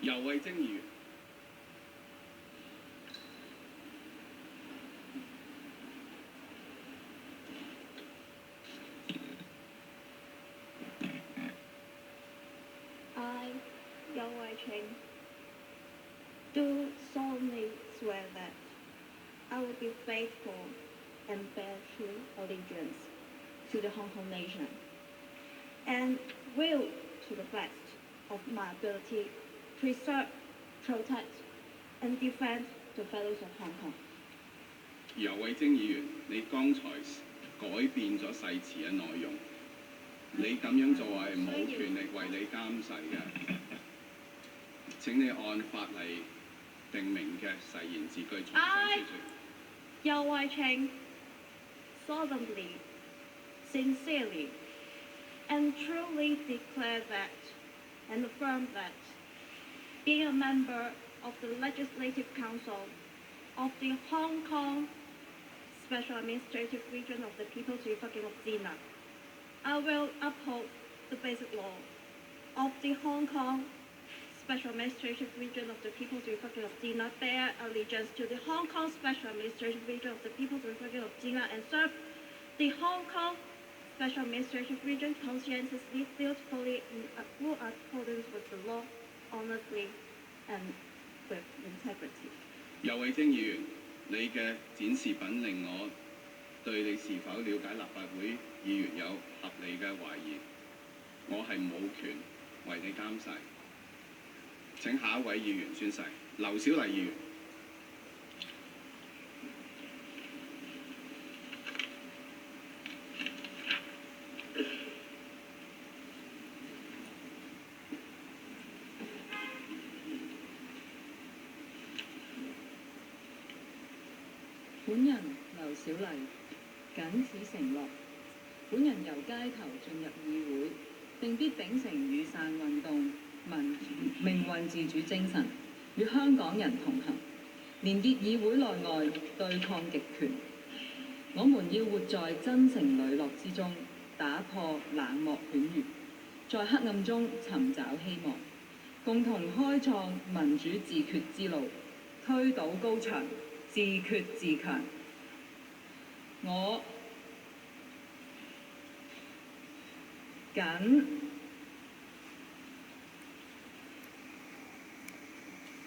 游蕙禎議員。I, Yao Wai-cheng, do solemnly swear that I will be faithful and bear true allegiance to the Hong Kong nation, and will, to the best of my ability, preserve, protect, and defend the values of Hong Kong. 游蕙禎議員，你剛才改變咗誓詞嘅內容，你咁樣做係冇權力為你監誓嘅。請你按法例定明嘅誓言字句重新書出。Yao Wai-cheng, solemnly, sincerely, and truly declare that and affirm that being a member of the Legislative Council of the Hong Kong Special Administrative Region of the People's Republic of China, I will uphold the basic law of the Hong Kong Special Administrative Region of the People's Republic of China, bear allegiance to the Hong Kong Special Administrative Region of the People's Republic of China, and serve the Hong Kong Special Administrative Region conscientiously, faithfully, in full accordance with the law, honestly, and with integrity. 游蕙禎議員，你嘅展示品令我對你是否了解立法會議員有合理嘅懷疑。我係冇權為你監誓。請下一位議員宣誓。劉小麗議員。本人劉小麗謹此承諾，本人由街頭進入議會，定必秉承雨傘運動命運自主精神，與香港人同行，連結議會內外，對抗極權。我們要活在真誠磊落之中，打破冷漠犬儒，在黑暗中尋找希望，共同開創民主自決之路，推倒高牆，自決自強。我謹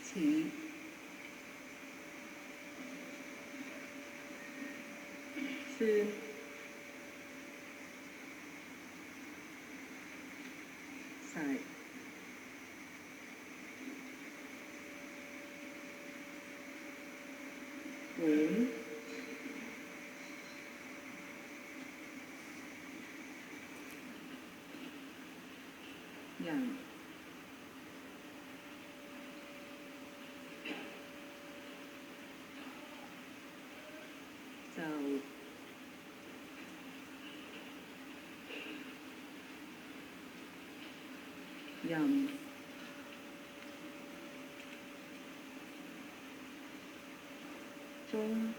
此宣誓。本人就任中